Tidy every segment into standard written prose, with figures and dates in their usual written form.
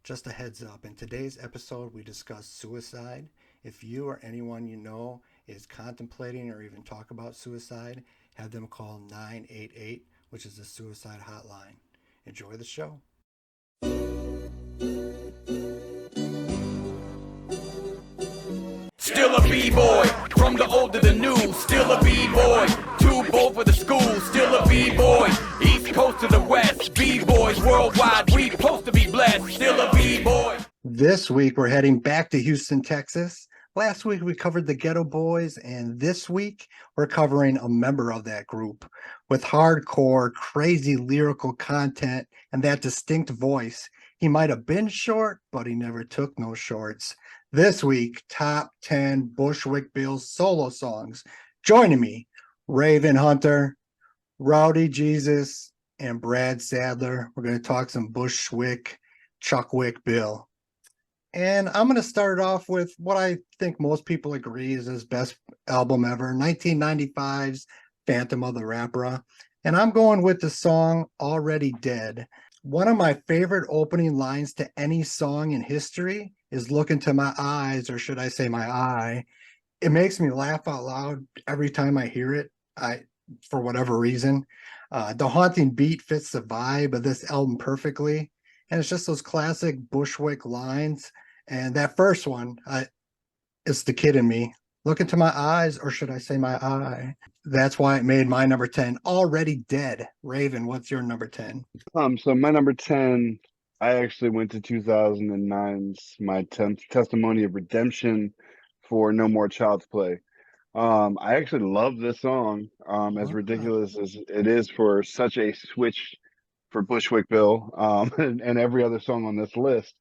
Just a heads up, in today's episode, we discuss suicide. If you or anyone you know is contemplating or even talk about suicide, have them call 988, which is the suicide hotline. Enjoy the show. Still a b-boy, from the old to the new. Still a b-boy, too bold for the school. Still a b-boy, east coast to the west. B-boys worldwide, we supposed to be blessed. Still a b-boy. This week, we're heading back to Houston, Texas. Last week, we covered the Ghetto Boys, and this week, we're covering a member of that group with hardcore, crazy lyrical content and that distinct voice. He might have been short, but he never took no shorts. This week, top 10 Bushwick Bill solo songs. Joining me, Raven Hunter, Rowdy Jesus, and Brad Sadler. We're going to talk some Bushwick, Chuckwick Bill. And I'm going to start off with what I think most people agree is his best album ever, 1995's Phantom of the Rapper. And I'm going with the song Already Dead. One of my favorite opening lines to any song in history is "Look into my eyes," or should I say my eye. It makes me laugh out loud every time I hear it, for whatever reason. The haunting beat fits the vibe of this album perfectly. And it's just those classic Bushwick lines. And that first one, it's the kid in me. Look into my eyes, or should I say my eye. That's why it made my number 10. Already Dead. Raven, what's your number 10? So my number 10, I actually went to 2009's my 10th Testimony of Redemption for No More Child's Play. I actually love this song, as ridiculous as it is for such a switch for Bushwick Bill, and every other song on this list.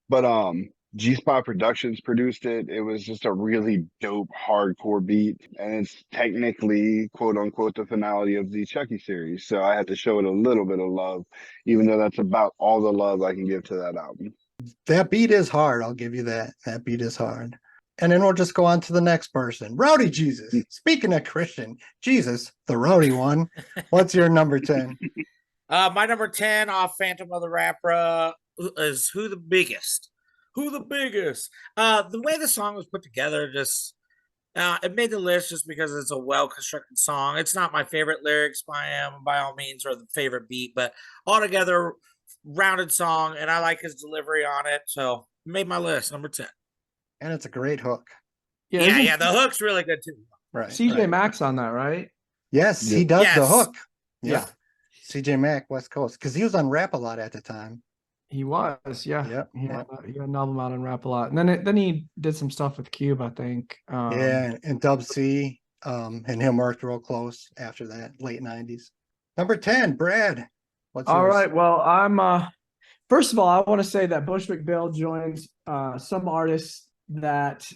But G-Spot Productions produced it. It was just a really dope hardcore beat, and it's technically, quote unquote, the finale of the Chucky series. So I had to show it a little bit of love, even though that's about all the love I can give to that album. That beat is hard. I'll give you that. That beat is hard. And then we'll just go on to the next person. Rowdy Jesus. Speaking of Christian, Jesus, the rowdy one. What's your number 10? My number 10 off Phantom of the Rapper is Who the Biggest. Who the Biggest. The way the song was put together, just it made the list just because it's a well-constructed song. It's not my favorite lyrics by him, by all means, or the favorite beat, but altogether, rounded song, and I like his delivery on it, so it made my list, number 10. And it's a great hook. Yeah, the hook's really good, too. Right. CJ Mack's on that, right? Yes, he does the hook. Yeah. CJ Mack, West Coast, because he was on Rap a Lot at the time. He was, yeah. Yep. He had an album out on Rap a Lot. And then he did some stuff with Cube, I think. And Dub C and him worked real close after that, late 90s. Number 10, Brad. What's all yours? right. Well, I'm first of all, I want to say that Bushwick Bill joins some artists that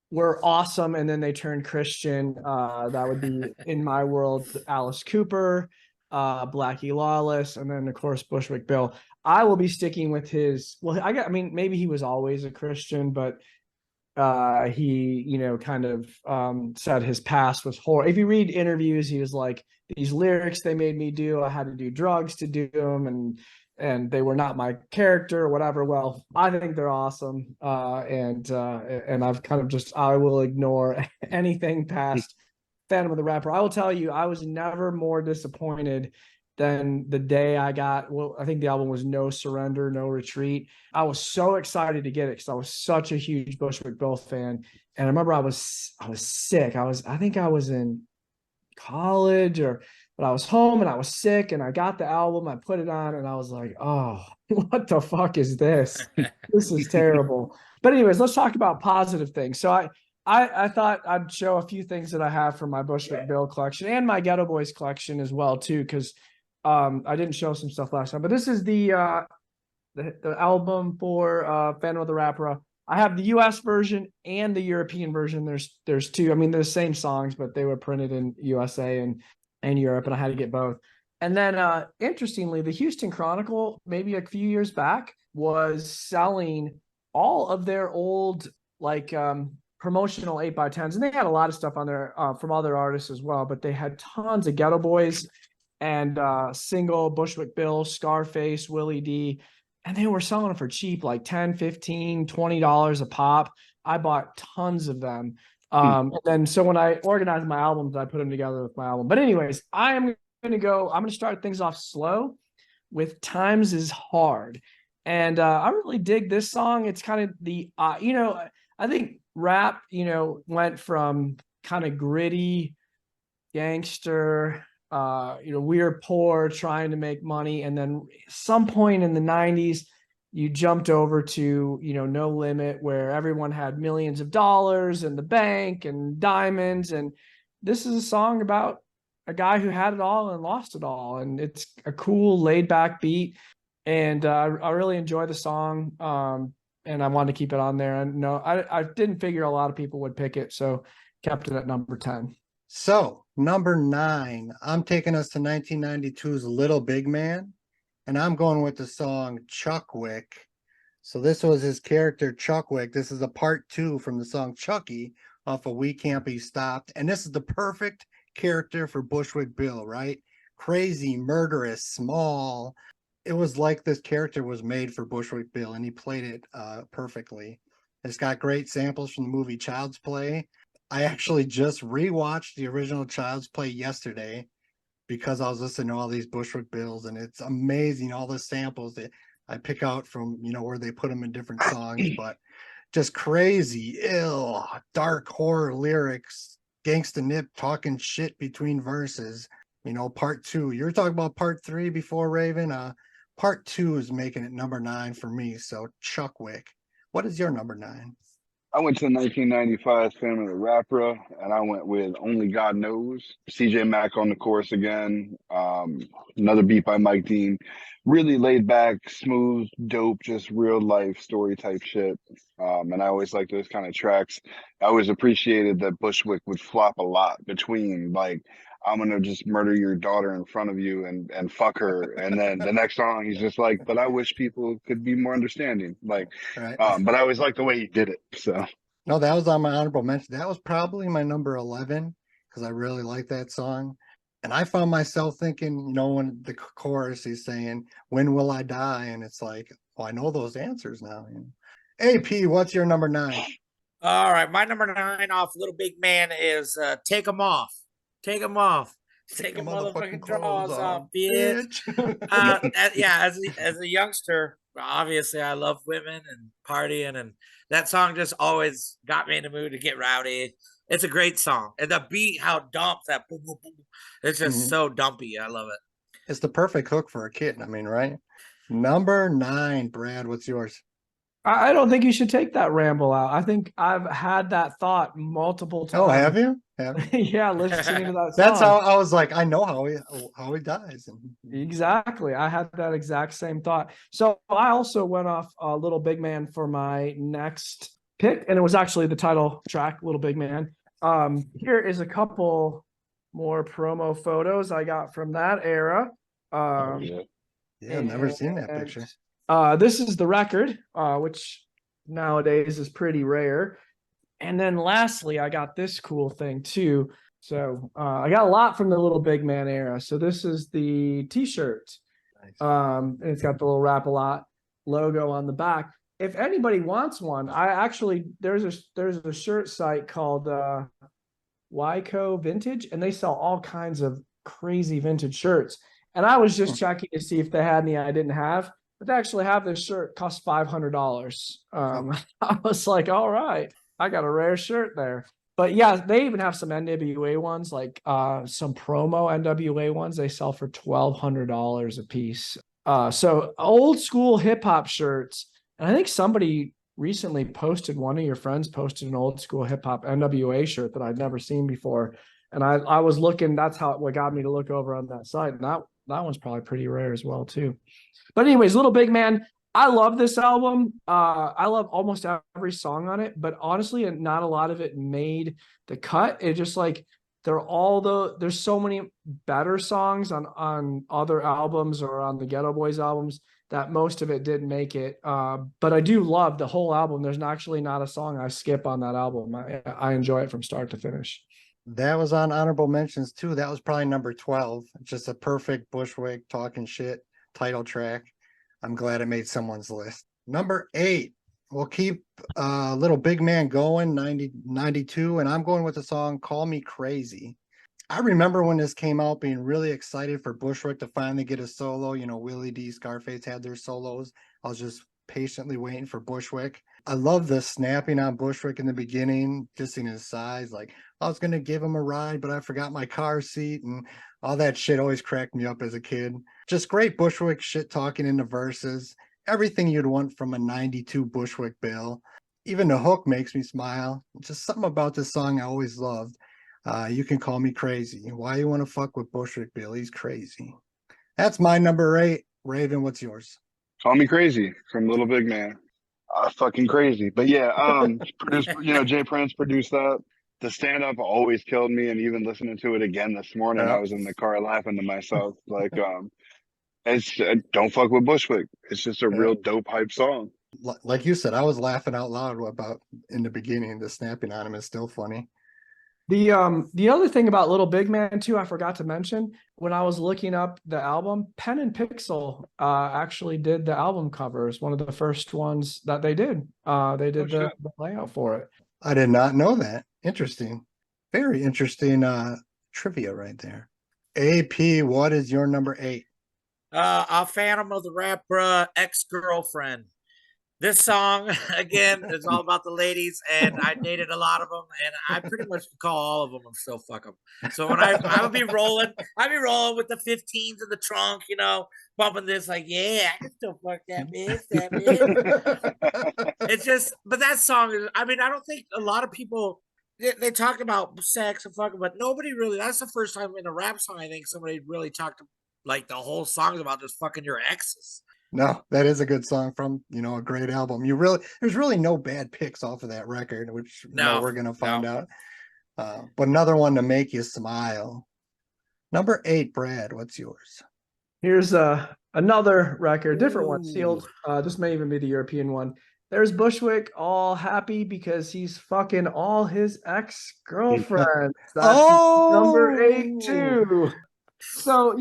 were awesome and then they turned Christian. That would be in my world, Alice Cooper, Blackie Lawless, and then of course Bushwick Bill. I will be sticking with his. Well, maybe he was always a Christian, but he, kind of said his past was horrible. If you read interviews, he was like, "These lyrics they made me do. I had to do drugs to do them, and they were not my character or whatever." Well, I think they're awesome, and I've kind of just I will ignore anything past Phantom of the Rapper. I will tell you, I was never more disappointed than the day I got, I think the album was No Surrender, No Retreat. I was so excited to get it because I was such a huge Bushwick Bill fan. And I remember I was sick. I think I was in college but I was home and I was sick and I got the album, I put it on and I was like, oh, what the fuck is this? This is terrible. But anyways, let's talk about positive things. So I thought I'd show a few things that I have from my Bushwick Bill collection and my Ghetto Boys collection as well, too, because I didn't show some stuff last time. But this is the album for Phantom of the Rapper. I have the U.S. version and the European version. There's two. I mean, they're the same songs, but they were printed in USA and Europe, and I had to get both. And then, interestingly, the Houston Chronicle, maybe a few years back, was selling all of their old, promotional 8x10s. And they had a lot of stuff on there from other artists as well, but they had tons of Ghetto Boys and single Bushwick Bill, Scarface, Willie D. and they were selling them for cheap, like 10, 15, $20 a pop. I bought tons of them. And then so when I organized my albums, I put them together with my album. But anyways, I'm going to start things off slow with Times is Hard. And I really dig this song. It's kind of the, I think rap, went from kind of gritty gangster, we were poor trying to make money. And then some point in the 90s, you jumped over to, No Limit, where everyone had millions of dollars in the bank and diamonds. And this is a song about a guy who had it all and lost it all. And it's a cool laid back beat. And I really enjoy the song. And I wanted to keep it on there. And no, I didn't figure a lot of people would pick it. So kept it at number 10. So number 9, I'm taking us to 1992's Little Big Man, and I'm going with the song Chuckwick. So this was his character Chuckwick. This is a part 2 from the song Chucky off of We Can't Be Stopped. And this is the perfect character for Bushwick Bill, right? Crazy, murderous, small. It was like this character was made for Bushwick Bill, and he played it perfectly. It's got great samples from the movie Child's Play. I actually just rewatched the original Child's Play yesterday because I was listening to all these Bushwick Bills, and it's amazing, all the samples that I pick out from, where they put them in different songs, but just crazy, ill, dark horror lyrics, Gangsta Nip talking shit between verses, part 2. You were talking about part 3 before, Raven. Part 2 is making it number 9 for me, so Chuckwick. What is your number 9? I went to 1995's Phantom of the Rapper, and I went with Only God Knows. CJ Mack on the chorus again. Another beat by Mike Dean. Really laid back, smooth, dope, just real life story type shit. And I always like those kind of tracks. I always appreciated that Bushwick would flop a lot between, like, I'm going to just murder your daughter in front of you and fuck her. And then the next song, he's just like, but I wish people could be more understanding. Like, Right. but I always liked the way he did it. So, No, that was on my honorable mention. That was probably my number 11 because I really like that song. And I found myself thinking, when the chorus he's saying, when will I die? And it's like, well, I know those answers now. AP, what's your number 9? All right, my number 9 off Little Big Man is Take 'Em Off. Take 'em off. Take your motherfucking drawers off, bitch. As a youngster, obviously I love women and partying, and that song just always got me in the mood to get rowdy. It's a great song. And the beat, how dump that boom, boom, boom. It's just so dumpy. I love it. It's the perfect hook for a kid. I mean, right? Number 9, Brad, what's yours? I don't think you should take that ramble out. I think I've had that thought multiple times. Oh, have you? Yeah, listening to that song. That's how I was like, I know how he dies. Exactly. I had that exact same thought. So I also went off Little Big Man for my next pick, and it was actually the title track, Little Big Man. Here is a couple more promo photos I got from that era. Yeah, I've never seen that picture. This is the record, which nowadays is pretty rare. And then lastly, I got this cool thing too. So I got a lot from the Little Big Man era. So this is the t-shirt. Nice. And it's got the little Rap-A-Lot logo on the back. If anybody wants one, there's a shirt site called Wyco Vintage, and they sell all kinds of crazy vintage shirts. And I was just checking to see if they had any I didn't have. But they actually have this shirt, cost $500. I was like, all right, I got a rare shirt there. But yeah, they even have some NWA ones, like some promo NWA ones. They sell for $1,200 a piece. So old school hip hop shirts. And I think somebody recently posted, one of your friends posted an old school hip hop NWA shirt that I'd never seen before. And I was looking, that's what got me to look over on that site. And that one's probably pretty rare as well too. But anyways, Little Big Man, I love this album. I love almost every song on it, but honestly, not a lot of it made the cut. It just like there's so many better songs on other albums or on the Ghetto Boys albums that most of it didn't make it. But I do love the whole album. There's actually not a song I skip on that album. I enjoy it from start to finish. That was on honorable mentions too. That was probably number 12. Just a perfect Bushwick talking shit title track. I'm glad it made someone's list. Number 8, we'll keep Little Big Man going, 92, and I'm going with the song Call Me Crazy. I remember when this came out being really excited for Bushwick to finally get a solo. You know, Willie D, Scarface had their solos. I was just patiently waiting for Bushwick. I love the snapping on Bushwick in the beginning, dissing his size. Like, I was going to give him a ride, but I forgot my car seat, and all that shit always cracked me up as a kid. Just great Bushwick shit talking in the verses. Everything you'd want from a 92 Bushwick Bill. Even the hook makes me smile. Just something about this song I always loved. You can call me crazy. Why you want to fuck with Bushwick Bill? He's crazy. That's my number 8. Raven, what's yours? Call Me Crazy from Little Big Man. Fucking crazy. But yeah, produced, Jay Prince produced that. The stand up always killed me, and even listening to it again this morning, Yeah. I was in the car laughing to myself. Like, it's don't fuck with Bushwick. It's just a real dope hype song. Like you said, I was laughing out loud about in the beginning. The snapping on him is still funny. The other thing about Little Big Man too, I forgot to mention when I was looking up the album, Pen and Pixel actually did the album covers, one of the first ones that they did. They did the layout for it. I did not know that. Interesting. Very interesting trivia right there. AP, what is your number 8? A Phantom of the Rapper, Ex-Girlfriend. This song, again, is all about the ladies, and I dated a lot of them, and I pretty much call all of them and still fuck them. So when I would be rolling, I'd be rolling with the 15s in the trunk, bumping this like, yeah, I can still fuck that bitch. It's just, but that song is, I don't think a lot of people, they talk about sex and fucking, but nobody really, that's the first time in a rap song, I think somebody really talked, like the whole song's about just fucking your exes. No, that is a good song from, a great album. There's really no bad picks off of that record, which we're going to find out. But another one to make you smile. Number 8, Brad, what's yours? Here's another record, different one, sealed. This may even be the European one. There's Bushwick, all happy because he's fucking all his ex-girlfriends. That's number 8 too. So,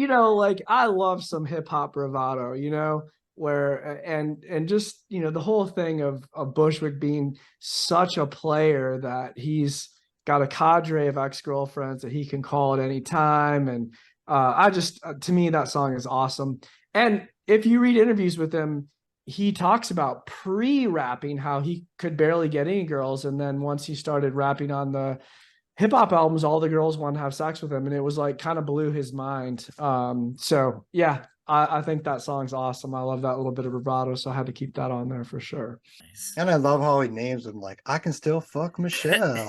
I love some hip hop bravado, where and just the whole thing of Bushwick being such a player that he's got a cadre of ex-girlfriends that he can call at any time, and to me that song is awesome. And if you read interviews with him, he talks about pre-rapping how he could barely get any girls, and then once he started rapping on the hip-hop albums, all the girls wanted to have sex with him, and it was like kind of blew his mind. So yeah, I think that song's awesome. I love that little bit of bravado, so I had to keep that on there for sure. And I love how he names them like, I can still fuck Michelle.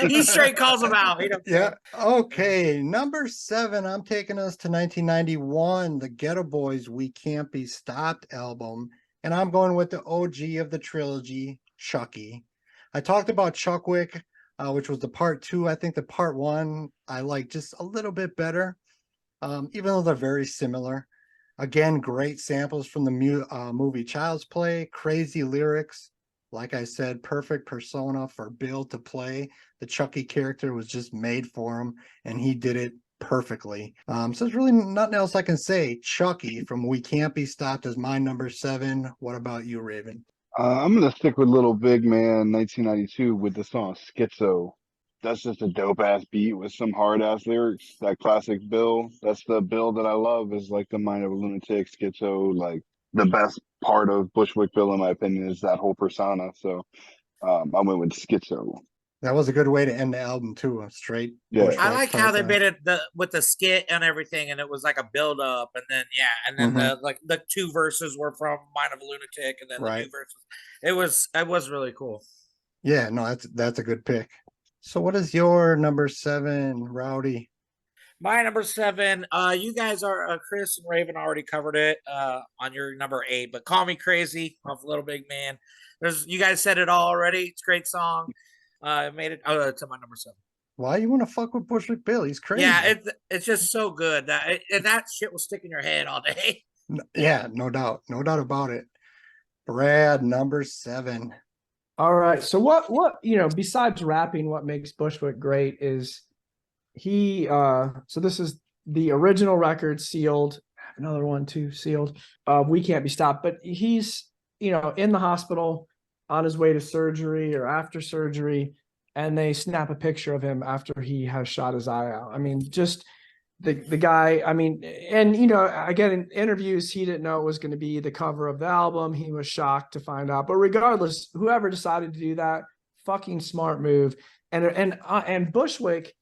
He straight calls them out. Yeah. Okay. Number 7, I'm taking us to 1991, the Ghetto Boys We Can't Be Stopped album. And I'm going with the OG of the trilogy, Chucky. I talked about Chuckwick, which was the part 2. I think the part 1 I like just a little bit better, even though they're very similar. Again, great samples from the movie Child's Play, crazy lyrics. Like I said, perfect persona for Bill to play. The Chucky character was just made for him, and he did it perfectly. So there's really nothing else I can say. Chucky from We Can't Be Stopped is my number 7. What about you, Raven? I'm going to stick with Little Big Man 1992 with the song Schizo. That's just a dope ass beat with some hard ass lyrics. That classic Bill. That's the Bill that I love, is like the mind of a lunatic, schizo. Like the best part of Bushwick Bill, in my opinion, is that whole persona. So I went with Schizo. That was a good way to end the album too. A straight. Yeah. Bushwick I like how they type made it with the skit and everything, and it was like a build up, and then the 2 verses were from Mind of a Lunatic, and then the 2 verses. It was really cool. Yeah, no, that's a good pick. So what is your number 7, Rowdy? My number 7, you guys are Chris and Raven already covered it on your number 8, but Call Me Crazy off Little Big Man. You guys said it all already. It's a great song. Made it to my number 7. Why you want to fuck with Bushwick Bill? He's crazy. Yeah, it's just so good. That shit will stick in your head all day. Yeah, no doubt about it. Brad, number 7. All right. So what besides rapping, what makes Bushwick great is he so this is the original record, sealed, another one too, sealed. We Can't Be Stopped. But he's, in the hospital on his way to surgery or after surgery, and they snap a picture of him after he has shot his eye out. I mean, just the guy, I mean, and again, in interviews, he didn't know it was going to be the cover of the album. He was shocked to find out. But regardless, whoever decided to do that, fucking smart move. And Bushwick,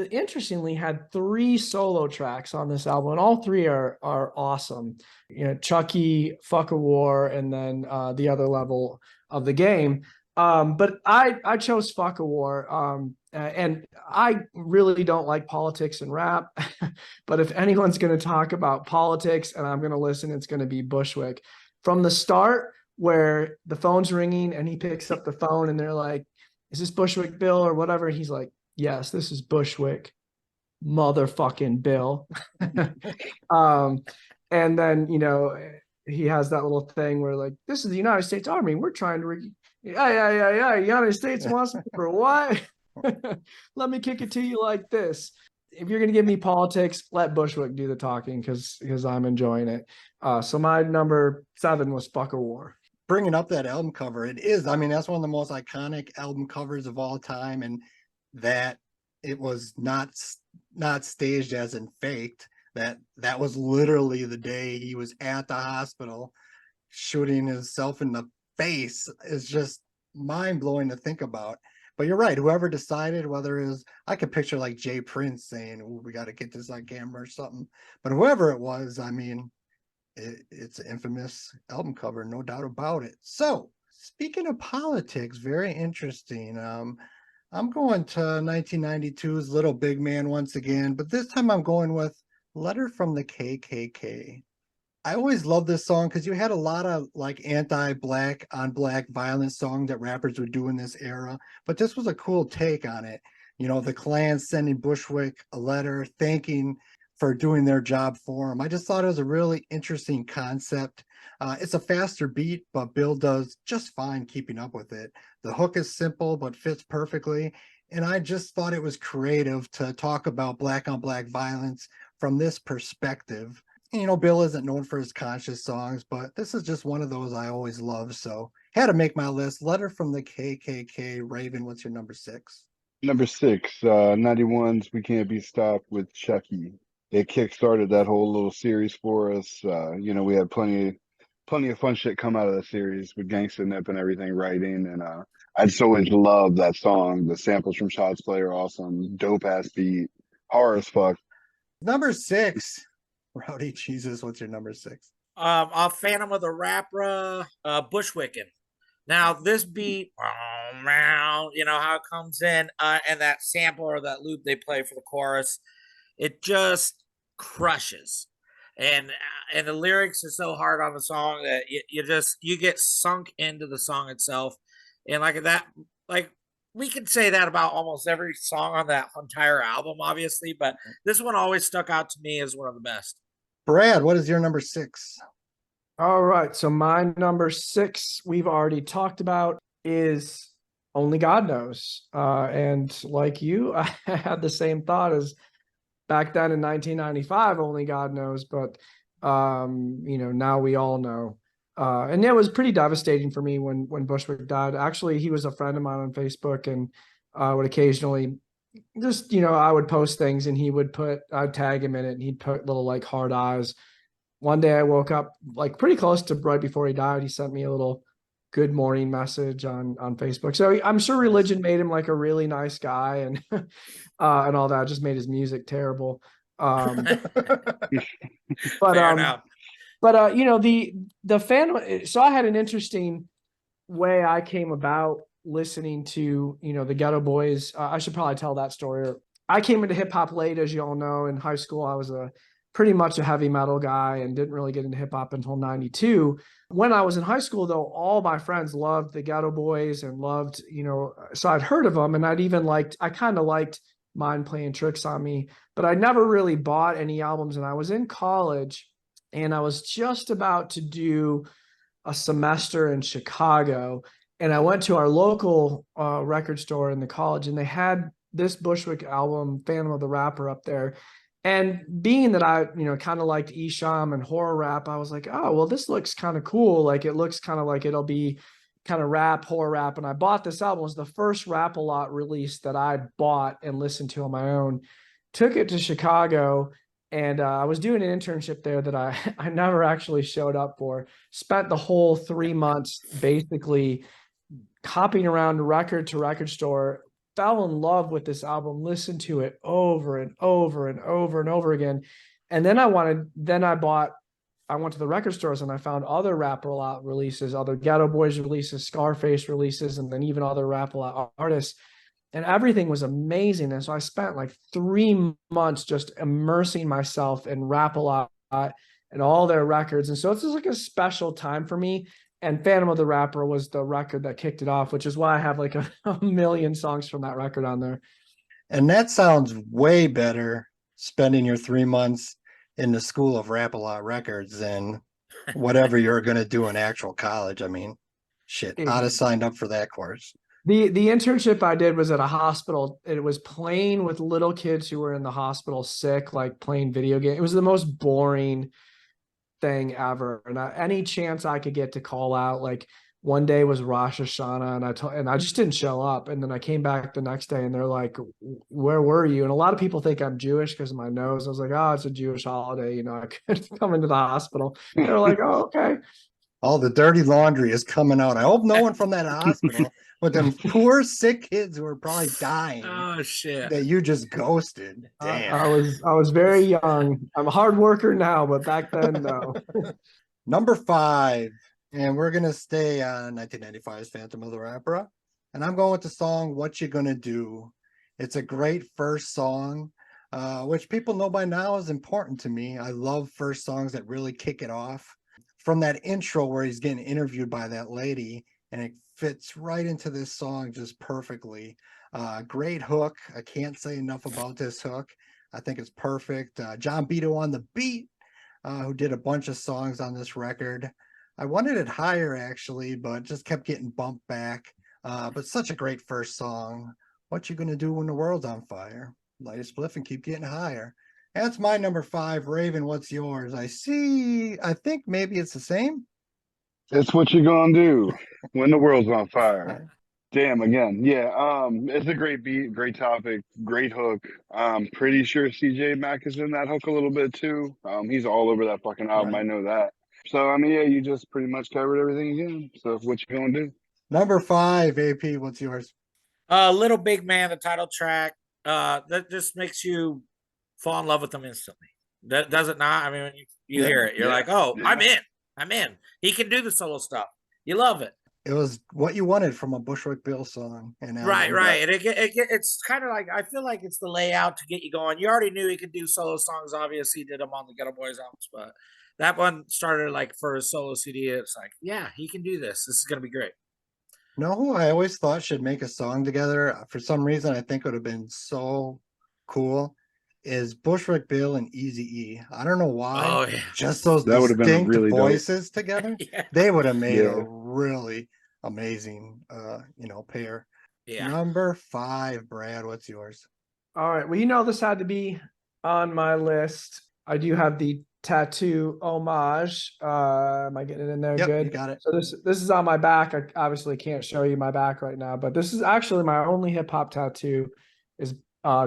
interestingly, had 3 solo tracks on this album, and all 3 are awesome. Chucky, Fuck a War, and then the other level of the game. But I chose Fuck a War. And I really don't like politics and rap, but if anyone's going to talk about politics and I'm going to listen, it's going to be Bushwick. From the start, where the phone's ringing and he picks up the phone and they're like, "Is this Bushwick Bill or whatever?" He's like, "Yes, this is Bushwick motherfucking Bill." And then, he has that little thing where like, "This is the United States Army. We're trying to, yeah. United States wants for what?" Let me kick it to you like this. If you're going to give me politics, let Bushwick do the talking because I'm enjoying it. So my number 7 was Fuck a War. Bringing up that album cover, it is, I mean, that's one of the most iconic album covers of all time, and that it was not staged as in faked. That was literally the day he was at the hospital shooting himself in the face. Is just mind-blowing to think about. But you're right, whoever decided, whether it was, I could picture like Jay Prince saying, "Ooh, we got to get this on camera" or something. But whoever it was, I mean, it's an infamous album cover, no doubt about it. So speaking of politics, very interesting. I'm going to 1992's Little Big Man once again, but this time I'm going with Letter from the KKK. I always loved this song because you had a lot of like anti-black on black violence song that rappers would do in this era, but this was a cool take on it. The Klan sending Bushwick a letter thanking for doing their job for him. I just thought it was a really interesting concept. It's a faster beat, but Bill does just fine keeping up with it. The hook is simple, but fits perfectly. And I just thought it was creative to talk about black on black violence from this perspective. Bill isn't known for his conscious songs, but this is just one of those I always love. So had to make my list. Letter from the KKK. Raven, what's your number 6? Number 6, 91's We Can't Be Stopped with Chucky. It kickstarted that whole little series for us. We had plenty of fun shit come out of the series with Gangsta Nip and everything writing. And I just always loved that song. The samples from Child's Play are awesome. Dope ass beat. Horror as fuck. Number 6. Rowdy Jesus, what's your number 6? Off Phantom of the Rapper, Bushwickin'. Now this beat, how it comes in, and that sample or that loop they play for the chorus, it just crushes. And the lyrics are so hard on the song that you get sunk into the song itself. And we could say that about almost every song on that entire album, obviously, but this one always stuck out to me as one of the best. Brad, what is your number 6? All right. So my number 6 we've already talked about is Only God Knows. And like you, I had the same thought as back then in 1995, Only God Knows. But, now we all know. And it was pretty devastating for me when Bushwick died. Actually, he was a friend of mine on Facebook, and would occasionally just, I would post things and I'd tag him in it and he'd put little like hard eyes. One day I woke up like pretty close to right before he died. He sent me a little good morning message on Facebook. So I'm sure religion made him like a really nice guy and all that. Just made his music terrible. But the fan. So I had an interesting way I came about listening to, the Ghetto Boys. I should probably tell that story. I came into hip hop late, as you all know. In high school, I was pretty much a heavy metal guy and didn't really get into hip hop until 92. When I was in high school, though, all my friends loved the Ghetto Boys and loved, so I'd heard of them, and I kind of liked Mind Playing Tricks on Me, but I never really bought any albums. And I was in college and I was just about to do a semester in Chicago. And I went to our local record store in the college, and they had this Bushwick album, Phantom of the Rapper, up there. And being that I, kind of liked Esham and horror rap, I was like, oh, well, this looks kind of cool. Like it looks kind of like it'll be kind of rap, horror rap. And I bought this album. It was the first Rap-A-Lot release that I bought and listened to on my own. Took it to Chicago, and I was doing an internship there that I never actually showed up for. Spent the whole 3 months basically hopping around record to record store, fell in love with this album, listened to it over and over and over and over again. And then I went to the record stores and I found other Rap-A-Lot releases, other Ghetto Boys releases, Scarface releases, and then even other Rap-A-Lot artists. And everything was amazing. And so I spent like 3 months just immersing myself in Rap-A-Lot and all their records. And so it's just like a special time for me. And Phantom of the Rapper was the record that kicked it off, which is why I have like a million songs from that record on there. And that sounds way better spending your 3 months in the school of Rap-A-Lot Records than whatever you're going to do in actual college. I mean, shit, I'd have signed up for that course. The internship I did was at a hospital. It was playing with little kids who were in the hospital sick, like playing video games. It was the most boring thing ever. And any chance I could get to call out, like one day was Rosh Hashanah, and I just didn't show up. And then I came back the next day, and they're like, "Where were you?" And a lot of people think I'm Jewish because of my nose. I was like, "Oh, it's a Jewish holiday. I could come into the hospital." They're like, "Oh, okay." All the dirty laundry is coming out. I hope no one from that hospital with them poor sick kids who are probably dying. Oh shit! That you just ghosted. Damn. I was very young. I'm a hard worker now, but back then, no. Number 5, and we're gonna stay on 1995's Phantom of the Rapper, and I'm going with the song "What You Gonna Do." It's a great first song, which people know by now is important to me. I love first songs that really kick it off. From that intro where he's getting interviewed by that lady, and it fits right into this song just perfectly. Great hook. I can't say enough about this hook. I think it's perfect. John Beto on the beat, who did a bunch of songs on this record. I wanted it higher actually, but just kept getting bumped back. But such a great first song. What you gonna do when the world's on fire? Light a spliff and keep getting higher. That's my number 5. Raven, what's yours? I think maybe it's the same. It's what you gonna do when the world's on fire. Damn, again. Yeah, it's a great beat, great topic, great hook. Pretty sure CJ Mack is in that hook a little bit too. He's all over that fucking album, right. I know that. So I mean, yeah, you just pretty much covered everything again. So what you gonna do? Number 5, AP, what's yours? Little Big Man, the title track. That just makes you fall in love with them instantly. Does it not? I mean, when you hear it, you're like, oh, yeah. I'm in. He can do the solo stuff. You love it. It was what you wanted from a Bushwick Bill song. And right. And it's kind of like, I feel like it's the layout to get you going. You already knew he could do solo songs. Obviously, he did them on the Ghetto Boys albums, but that one started like for a solo CD. It's like, yeah, he can do this. This is going to be great. You know who I always thought should make a song together? For some reason, I think it would have been so cool. Is Bushwick Bill and Eazy-E. I don't know why. Oh, yeah. Just those distinct really voices together. Yeah. They would have made a really amazing pair. Yeah. Number 5, Brad, what's yours? All right. Well, this had to be on my list. I do have the tattoo homage. Am I getting it in there? Yep, good? You got it. So this is on my back. I obviously can't show you my back right now, but this is actually my only hip-hop tattoo is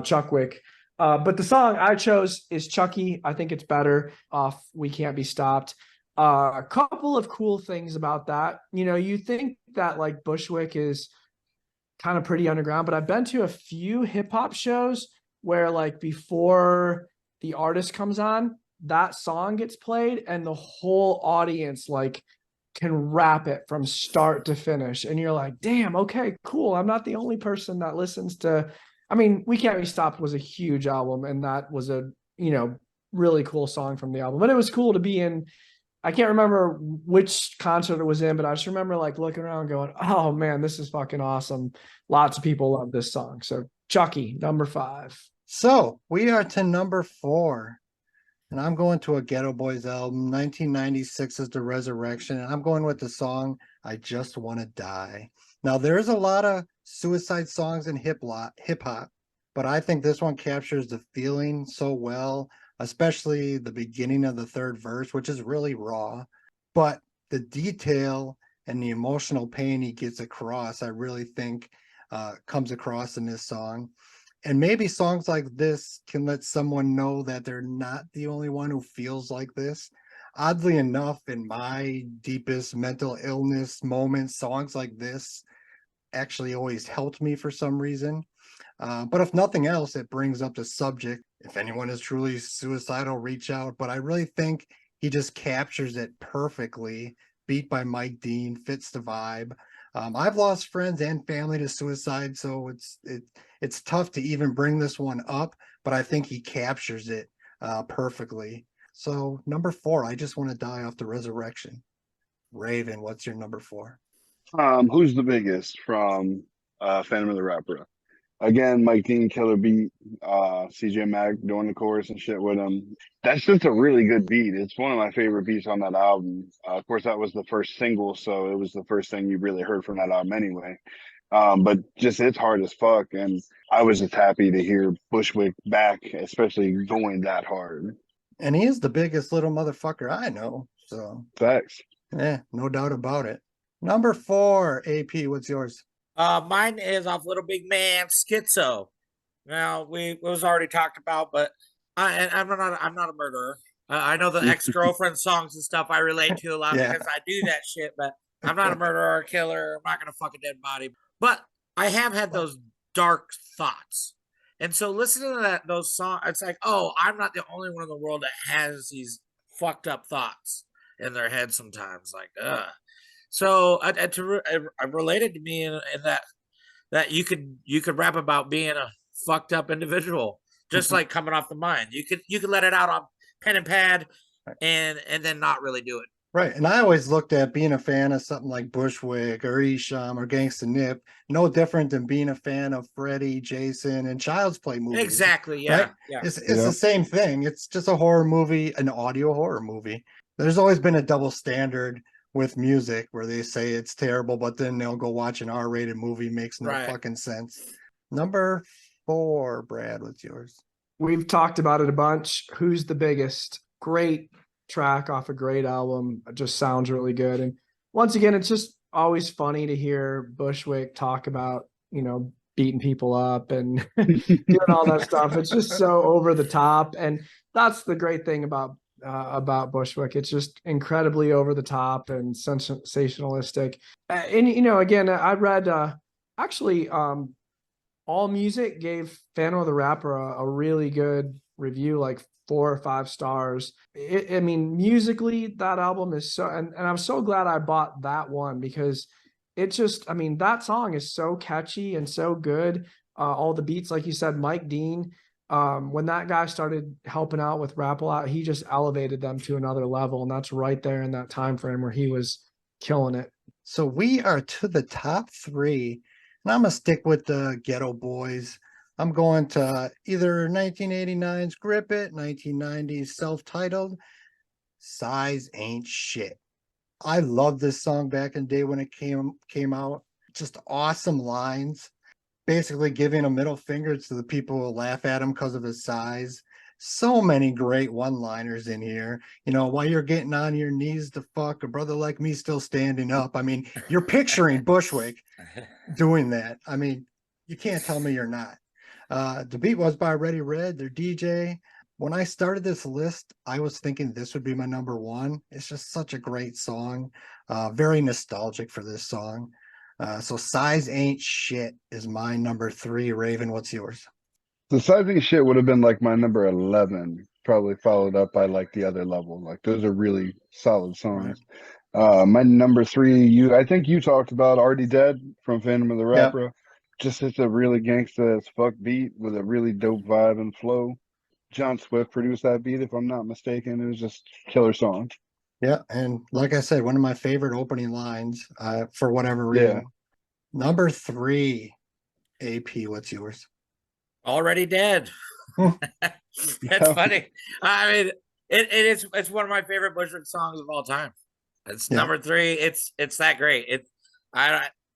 Chuckwick. But the song I chose is Chucky. I think it's better off We Can't Be Stopped. A couple of cool things about that. You think that like Bushwick is kind of pretty underground, but I've been to a few hip hop shows where like before the artist comes on, that song gets played and the whole audience like can rap it from start to finish. And you're like, damn, okay, cool. I'm not the only person that listens to, I mean, We Can't Be Stopped was a huge album, and that was a, really cool song from the album. But it was cool to be in, I can't remember which concert it was in, but I just remember like looking around going, oh man, this is fucking awesome. Lots of people love this song. So Chucky, number 5. So we are to number 4. And I'm going to a Ghetto Boys album. 1996 is The Resurrection. And I'm going with the song I Just Want to Die. Now, there's a lot of suicide songs in hip hop, but I think this one captures the feeling so well, especially the beginning of the third verse, which is really raw. But the detail and the emotional pain he gets across, I really think comes across in this song. And maybe songs like this can let someone know that they're not the only one who feels like this. Oddly enough, in my deepest mental illness moments, songs like this actually always helped me for some reason. But if nothing else, it brings up the subject. If anyone is truly suicidal, reach out. But I really think he just captures it perfectly. Beat by Mike Dean, fits the vibe. I've lost friends and family to suicide, so it's tough to even bring this one up. But I think he captures it perfectly. So number 4, I just want to die off the resurrection. Raven, what's your number 4? Who's the biggest from Phantom of the Rapper? Again, Mike Dean, killer beat. CJ Mack doing the chorus and shit with him. That's just a really good beat. It's one of my favorite beats on that album. Of course, that was the first single, so it was the first thing you really heard from that album anyway. But just it's hard as fuck, and I was just happy to hear Bushwick back, especially going that hard. And he is the biggest little motherfucker I know. So Facts. yeah, no doubt about it. Number 4, AP, what's yours? Mine is off Little Big Man, Schizo. Now it was already talked about, but I'm not a murderer. I know the ex-girlfriend songs and stuff I relate to a lot Yeah. because I do that shit, but I'm not a murderer or a killer. I'm not gonna fuck a dead body. But I have had those dark thoughts. And so listening to those songs, it's like, oh, I'm not the only one in the world that has these fucked up thoughts in their head sometimes. Like, so it related to me in that you could rap about being a fucked up individual, just like coming off the mind. You could let it out on pen and pad, and then not really do it. Right. And I always looked at being a fan of something like Bushwick or Isham or Gangsta Nip, no different than being a fan of Freddy, Jason, and Child's Play movies. Exactly. Yeah. Right? Yeah. It's the same thing. It's just a horror movie, an audio horror movie. There's always been a double standard with music where they say it's terrible, but then they'll go watch an R-rated movie. Makes no fucking sense. Number 4, Brad, what's yours? We've talked about it a bunch. Who's the biggest? Great track off a great album. It just sounds really good. And once again, it's just always funny to hear Bushwick talk about, beating people up and doing all that stuff. It's just so over the top. And that's the great thing about Bushwick. It's just incredibly over the top and sensationalistic. And again, I read actually All Music gave Phantom of the Rapper a really good review, like 4 or 5 stars. I mean, musically, that album is so, and I'm so glad I bought that one because it just, I mean, that song is so catchy and so good. All the beats, like you said, Mike Dean, when that guy started helping out with Rap A Lot, he just elevated them to another level. And that's right there in that time frame where he was killing it. So we are to the top 3, and I'm going to stick with the Ghetto Boys. I'm going to either 1989's Grip It, 1990's Self-Titled, Size Ain't Shit. I loved this song back in the day when it came out. Just awesome lines. Basically giving a middle finger to the people who laugh at him because of his size. So many great one-liners in here. While you're getting on your knees to fuck a brother like me still standing up. I mean, you're picturing Bushwick doing that. I mean, you can't tell me you're not. The beat was by Ready Red, their DJ. When I started this list, I was thinking this would be my number 1. It's just such a great song. Very nostalgic for this song. So Size Ain't Shit is my number 3. Raven, what's yours? The Sizing Shit would have been like my number 11, probably followed up by like The Other Level. Like those are really solid songs. Right. My number 3, I think you talked about Already Dead from Phantom of the Rapper. Yep. Just it's a really gangsta as fuck beat with a really dope vibe and flow. John Swift produced that beat, if I'm not mistaken. It was just killer song. Yeah, and like I said, one of my favorite opening lines for whatever reason. Yeah. Number 3, AP, what's yours? Already Dead. That's funny. I mean, it's one of my favorite Bushwick songs of all time. It's number 3. It's that great.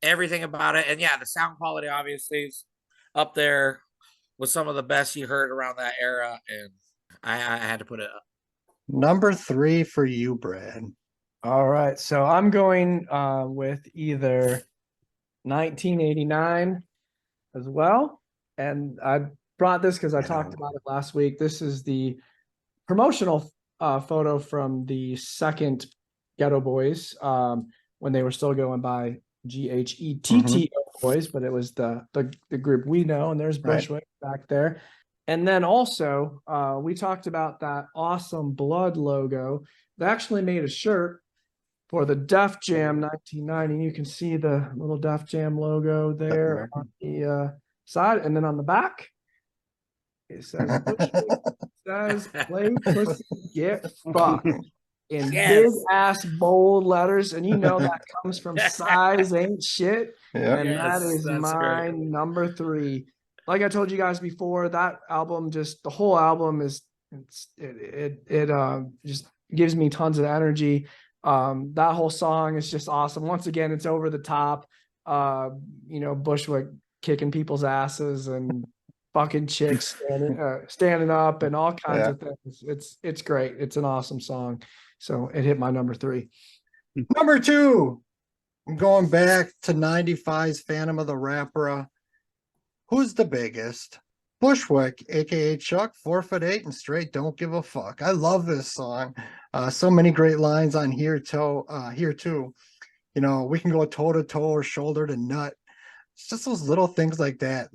Everything about it, and yeah, the sound quality obviously is up there was some of the best you heard around that era, and I had to put it up. Number 3 for you, Brad. All right, so I'm going with either 1989 as well, and I brought this because I talked about it last week. This is the promotional photo from the second Ghetto Boys when they were still going by GHETTO Boys, but it was the group we know, and there's Bushwick back there. And then also we talked about that awesome blood logo. They actually made a shirt for the Def Jam 1990. You can see the little Def Jam logo there on the side, and then on the back it says Bushwick. It says play pussy get fucked in big ass bold letters, and you know that comes from Size Ain't Shit. And that is my number 3. Like I told you guys before, that album, just the whole album is it just gives me tons of energy. That whole song is just awesome. Once again, it's over the top. Bushwick kicking people's asses and fucking chicks standing up and all kinds of things. It's great. It's an awesome song. So it hit my number 3. Number 2, I'm going back to 95's Phantom of the Rapper. Who's the biggest? Bushwick, aka Chuck, 4'8" and straight don't give a fuck. I love this song. So many great lines on here too. We can go toe to toe or shoulder to nut. It's just those little things like that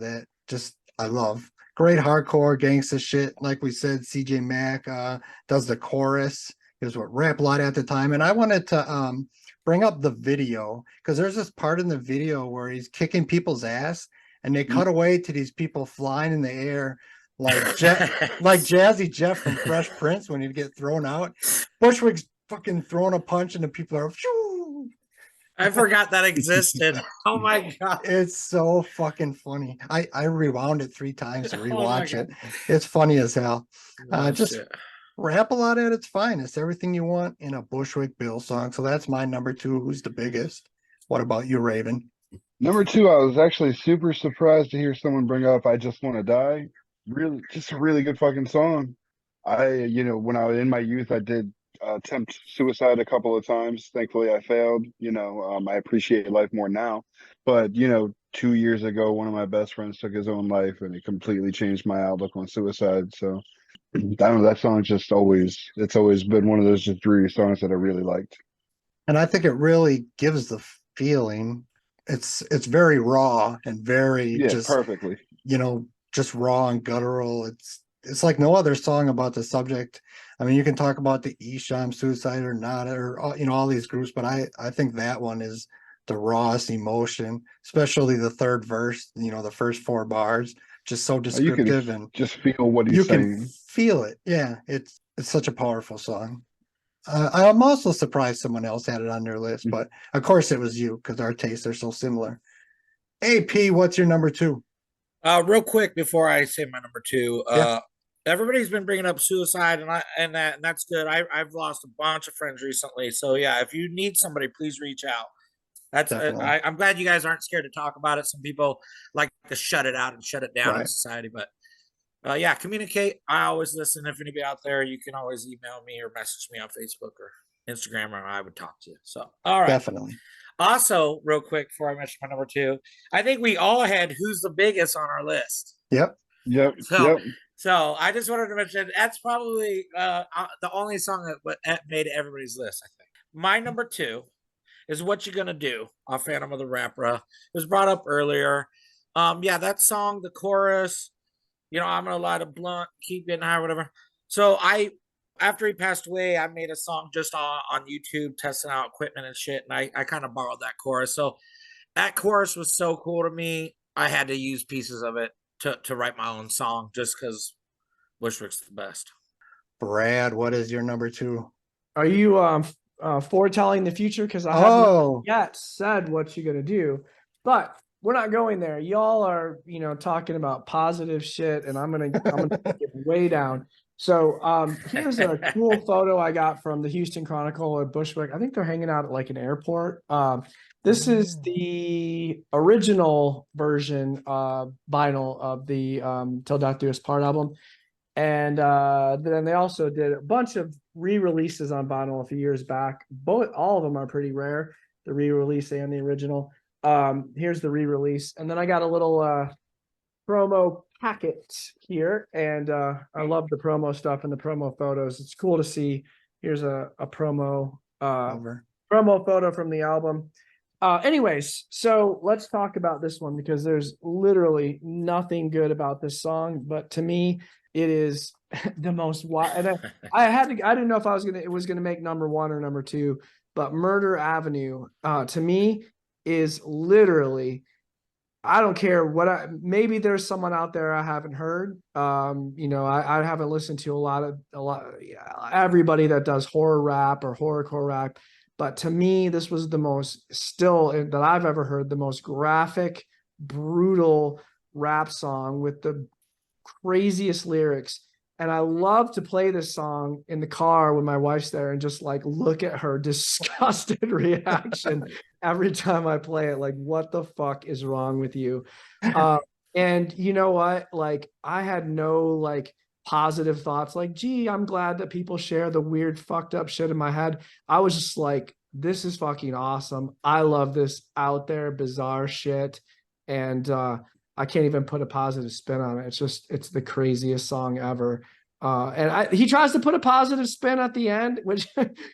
just I love. Great hardcore gangsta shit. Like we said, CJ Mack does the chorus. He was what Rap Lot at the time. And I wanted to bring up the video because there's this part in the video where he's kicking people's ass and they cut away to these people flying in the air like Jazzy Jeff from Fresh Prince when he'd get thrown out. Bushwick's fucking throwing a punch and the people are shoo. I forgot that existed. Oh my god. It's so fucking funny. I rewound it 3 times to rewatch it. It's funny as hell. Rap a lot at its finest. Everything you want in a Bushwick Bill song. So that's my number 2. Who's the biggest? What about you, Raven? Number 2, I was actually super surprised to hear someone bring up I Just Want to Die. Really, just a really good fucking song. When I was in my youth, I did attempt suicide a couple of times. Thankfully, I failed. I appreciate life more now. But, 2 years ago, one of my best friends took his own life, and it completely changed my outlook on suicide. So, I don't know, that song's just it's always been one of those just dreary songs that I really liked. And I think it really gives the feeling. It's very raw and very perfectly. Just raw and guttural. It's like no other song about the subject. I mean, you can talk about the Esham suicide or not, or all these groups, but I think that one is the rawest emotion, especially the third verse. The first 4 bars, just so descriptive and just feel what he's saying. You can feel it. Yeah, it's such a powerful song. I'm also surprised someone else had it on their list, but of course it was you because our tastes are so similar. AP, what's your number 2? Real quick before I say my number 2, everybody's been bringing up suicide, and that's good. I've lost a bunch of friends recently, so yeah, if you need somebody, please reach out. That's I'm glad you guys aren't scared to talk about it. Some people like to shut it out and shut it down in society, but communicate. I always listen. If anybody out there, you can always email me or message me on Facebook or Instagram, or I would talk to you. So, all right. Definitely. Also, real quick before I mention my number 2, I think we all had Who's the Biggest on our list. Yep. So I just wanted to mention that's probably the only song that made everybody's list, I think. My number 2 is What You Gonna Do off Phantom of the Rapper. It was brought up earlier. That song, the chorus, I'm gonna light a blunt, keep getting high, whatever. So after he passed away, I made a song just on YouTube, testing out equipment and shit, and I kind of borrowed that chorus. So that chorus was so cool to me. I had to use pieces of it to write my own song just because Bushwick's the best. Brad, what is your number 2? Are you foretelling the future? Because I haven't yet said what you're gonna do, but we're not going there. Y'all are, talking about positive shit, and I'm gonna get way down. So here's a cool photo I got from the Houston Chronicle at Bushwick. I think they're hanging out at like an airport. This is the original version vinyl of the Till Death Do Us Part album. And then they also did a bunch of re-releases on vinyl a few years back. All of them are pretty rare, the re-release and the original. Here's the re-release. And then I got a little promo packet here. And I love the promo stuff and the promo photos. It's cool to see. Here's a promo photo from the album. Anyways, so let's talk about this one because there's literally nothing good about this song, but to me, it is the most wild. And I didn't know if it was gonna make number one or number two, but Murder Avenue, to me, is literally, I don't care maybe there's someone out there I haven't heard. I haven't listened to a lot everybody that does horror rap or horrorcore rap. But to me, this was the most that I've ever heard, the most graphic, brutal rap song with the craziest lyrics. And I love to play this song in the car when my wife's there and just like look at her disgusted reaction every time I play it. Like, what the fuck is wrong with you? And you know what? Like, I had no like positive thoughts like, gee, I'm glad that people share the weird fucked up shit in my head. I was just like, this is fucking awesome. I love this out there bizarre shit. And I can't even put a positive spin on it. It's the craziest song ever. And he tries to put a positive spin at the end, which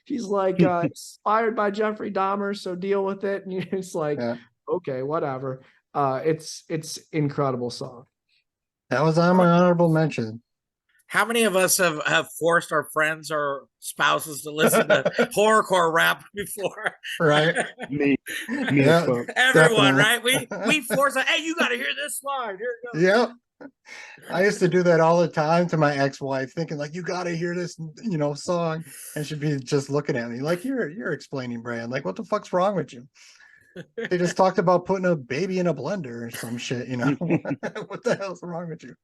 he's like, inspired by Jeffrey Dahmer, so deal with it. And it's like, okay, whatever. It's incredible song. That was on my honorable mention. How many of us have forced our friends or spouses to listen to horrorcore rap before? Right. Me Yeah, everyone, definitely. right? We force it. Hey, you got to hear this line. Here it goes. Yep. I used to do that all the time to my ex-wife, thinking like, you got to hear this, song, and she'd be just looking at me like, you're explaining, Brand. Like, what the fuck's wrong with you? They just talked about putting a baby in a blender or some shit. What the hell's wrong with you?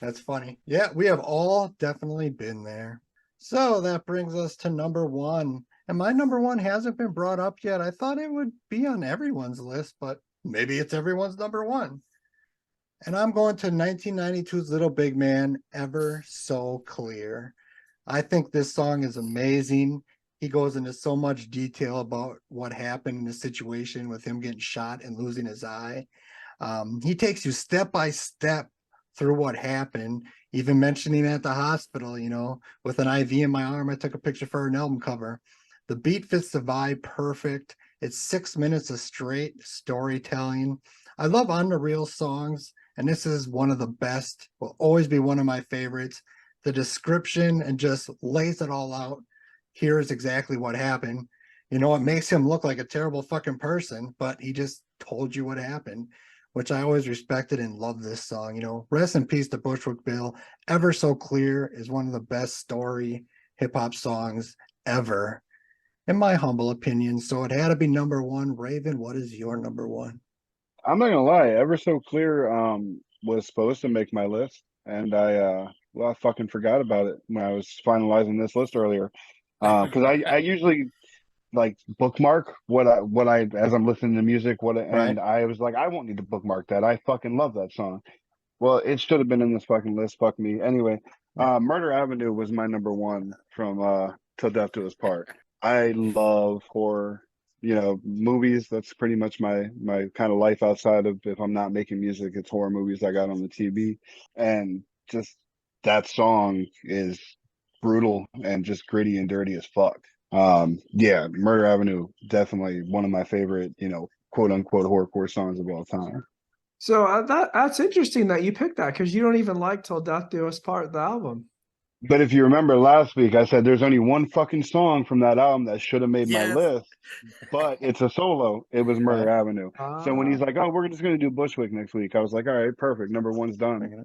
That's funny. Yeah, we have all definitely been there. So that brings us to number one. And my number one hasn't been brought up yet. I thought it would be on everyone's list, but maybe it's everyone's number one. And I'm going to 1992's Little Big Man, Ever So Clear. I think this song is amazing. He goes into so much detail about what happened in the situation with him getting shot and losing his eye. He takes you step by step through what happened, even mentioning at the hospital, with an IV in my arm. I took a picture for an album cover. The beat fits the vibe perfect. It's 6 minutes of straight storytelling. I love on the real songs, and this is one of the best, will always be one of my favorites. The description and just lays it all out. Here's exactly what happened. It makes him look like a terrible fucking person, but he just told you what happened, which I always respected and love this song. Rest in peace to Bushwick Bill. Ever So Clear is one of the best story hip-hop songs ever, in my humble opinion. So it had to be number one. Raven, what is your number one? I'm not gonna lie, Ever So Clear was supposed to make my list, and I fucking forgot about it when I was finalizing this list earlier. Because I usually like bookmark what I as I'm listening to music, and I was like, I won't need to bookmark that. I fucking love that song. Well, it should have been in this fucking list. Fuck me. Anyway, Murder Avenue was my number one from Till Death Do Us Part. I love horror, movies. That's pretty much my kind of life outside of, if I'm not making music, it's horror movies I got on the TV. And just that song is brutal and just gritty and dirty as fuck. Murder Avenue, definitely one of my favorite, quote unquote horrorcore songs of all time. So that's interesting that you picked that, because you don't even like Till Death Do Us Part, the album. But if you remember last week, I said there's only one fucking song from that album that should have made my list, but it's a solo. It was Murder Avenue. So when he's like, oh, we're just going to do Bushwick next week, I was like, all right, perfect. Number one's done.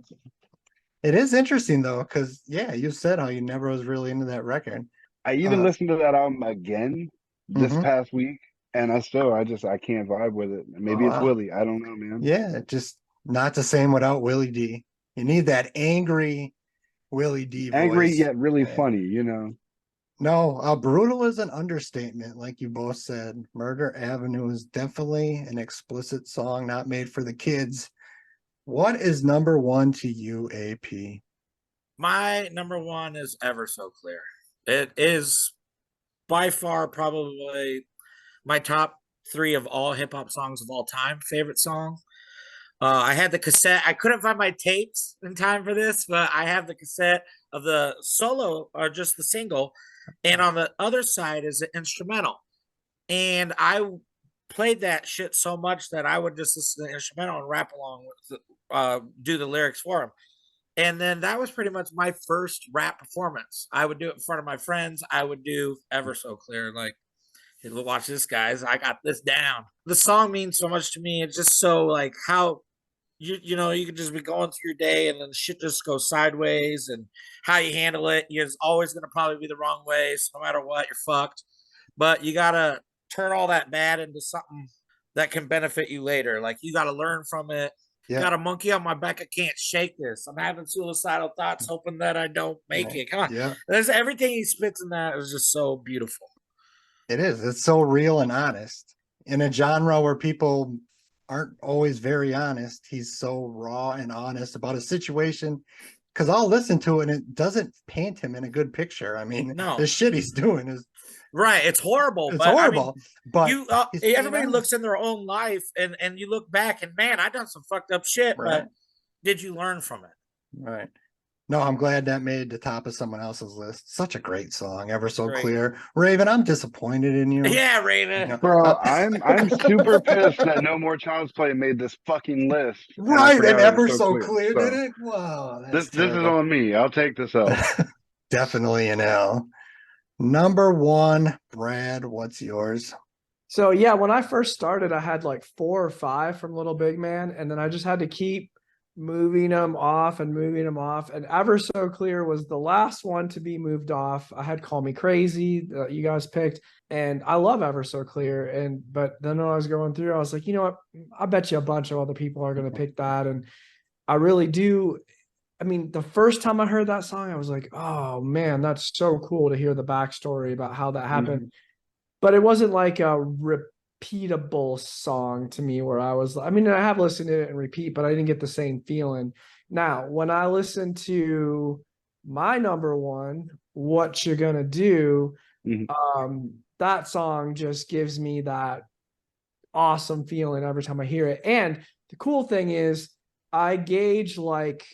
It is interesting, though, because, you said how you never was really into that record. I even listened to that album again this past week, and I can't vibe with it. Maybe it's Willie. I don't know, man. Yeah, just not the same without Willie D. You need that angry Willie D voice. Angry yet really funny, No, brutal is an understatement, like you both said. Murder Avenue is definitely an explicit song not made for the kids. What is number one to you, AP? My number one is Ever So Clear. It is by far probably my top three of all hip hop songs of all time. Favorite song. I had the cassette. I couldn't find my tapes in time for this, but I have the cassette of the solo or just the single. And on the other side is an instrumental. And I played that shit so much that I would just listen to the instrumental and rap along with do the lyrics for him. And then that was pretty much my first rap performance. I would do it in front of my friends. I would do Ever So Clear, like, hey, watch this, guys. I got this down. The song means so much to me. It's just so like how you know, you could just be going through your day and then shit just goes sideways, and how you handle it is always gonna probably be the wrong way. So no matter what, you're fucked. But you gotta turn all that bad into something that can benefit you later. Like you gotta learn from it. Yeah. Got a monkey on my back. I can't shake this. I'm having suicidal thoughts, hoping that I don't make it. Come on. Yeah. There's everything he spits in that is just so beautiful. It is. It's so real and honest. In a genre where people aren't always very honest, he's so raw and honest about a situation. Because I'll listen to it and it doesn't paint him in a good picture. I mean, No. the shit he's doing is right. It's horrible. It's but horrible. I mean, but you everybody looks in their own life and you look back and man, I done some fucked up shit. Right. But did you learn from it? Right. No, I'm glad that made the top of someone else's list. Such a great song, Ever So Great. Clear. Raven, I'm disappointed in you. Yeah, Raven. You know, Bro, I'm super pissed that No More Child's Play made this fucking list. right, and and Ever So Clear so did it. Wow, this is terrible. on me. I'll take this out. Definitely an L. Number one, Brad, what's yours? So yeah, when I first started, I had like 4 or 5 from Little Big Man, and then I just had to keep moving them off and moving them off. And Ever So Clear was the last one to be moved off. I had Call Me Crazy that you guys picked, and I love Ever So Clear. But then when I was going through, I was like, you know what? I bet you a bunch of other people are going to pick that, and I really do. I mean, the first time I heard that song, I was like, oh man, that's so cool to hear the backstory about how that happened. Mm-hmm. But it wasn't like a repeatable song to me where I was, I mean, I have listened to it and repeat, but I didn't get the same feeling. Now, when I listen to my number one, What You Gonna Do, that song just gives me that awesome feeling every time I hear it. And the cool thing is I gauge, like,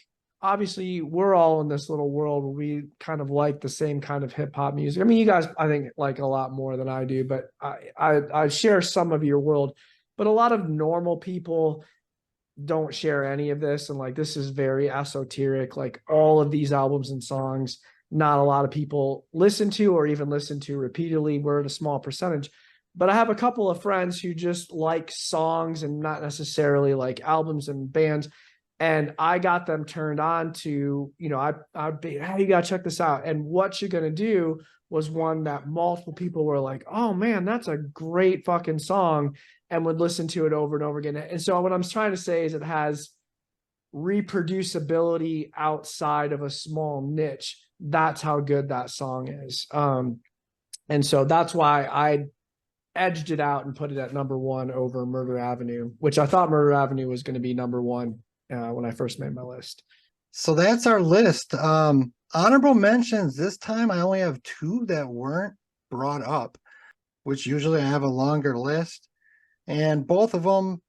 obviously we're all in this little world where we kind of like the same kind of hip hop music. I mean, you guys, I think, like a lot more than I do, but I share some of your world, but a lot of normal people don't share any of this. And like, this is very esoteric, like all of these albums and songs, not a lot of people listen to or even listen to repeatedly. We're at a small percentage, but I have a couple of friends who just like songs and not necessarily like albums and bands. And I got them turned on to, you know, I'd be, hey, you got to check this out. And What You Gonna Do was one that multiple people were like, oh man, that's a great fucking song, and would listen to it over and over again. And so what I'm trying to say is it has reproducibility outside of a small niche. That's how good that song is. And so that's why I edged it out and put it at number one over Murder Avenue, which I thought Murder Avenue was going to be number one when I first made my list. So that's our list. Honorable mentions. This time I only have 2 that weren't brought up, which usually I have a longer list. And both of them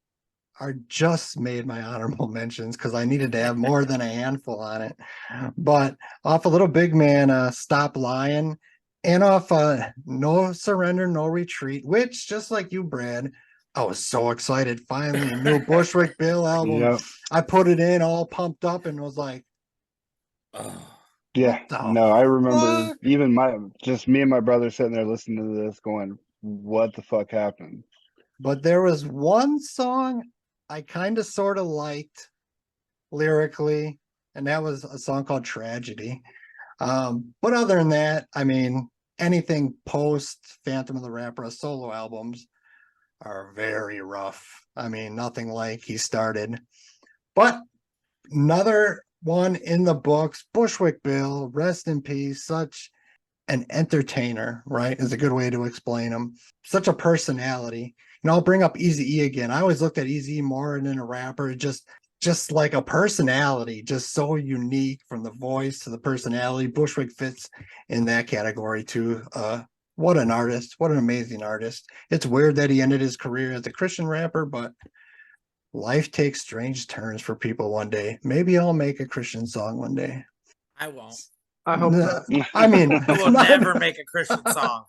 are just made my honorable mentions because I needed to have more than a handful on it. But off a Little Big Man, Stop Lying, and off No Surrender, No Retreat, which, just like you, Brad, I was so excited. Finally, a new Bushwick Bill album. Yep. I put it in all pumped up and was like, Yeah, what the no, I remember fuck? even me and my brother sitting there listening to this going, what the fuck happened? But there was one song I kind of sort of liked lyrically, and that was a song called Tragedy. But other than that, I mean, anything post Phantom of the Rapper solo albums are very rough. I mean, nothing like he started. But another one in the books, Bushwick Bill, rest in peace. Such an entertainer, right? Is a good way to explain him. Such a personality. And I'll bring up Eazy-E again. I always looked at Eazy-E more than a rapper, just like a personality, just so unique from the voice to the personality. Bushwick fits in that category too. What an artist, what an amazing artist. It's weird that he ended his career as a Christian rapper, but life takes strange turns for people one day. Maybe I'll make a Christian song one day. I won't. I hope not. I mean, I will never make a Christian song.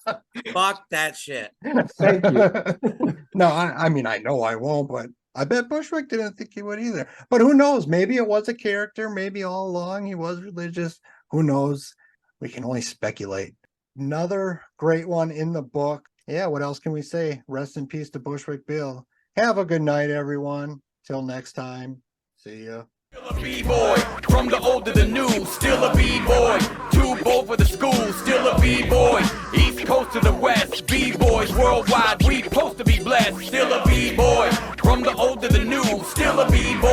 Fuck that shit. Thank you. No, I mean, I know I won't, but I bet Bushwick didn't think he would either. But who knows? Maybe it was a character. Maybe all along he was religious. Who knows? We can only speculate. Another great one in the book. Yeah, what else can we say? Rest in peace to Bushwick Bill. Have a good night, everyone. Till next time. See ya. Still a B-boy, from the old to the new, still a B-boy, too bold for the school, still a B-boy, East Coast to the West, B-boys worldwide, we supposed to be blessed, still a B-boy, from the old to the new, still a B-boy.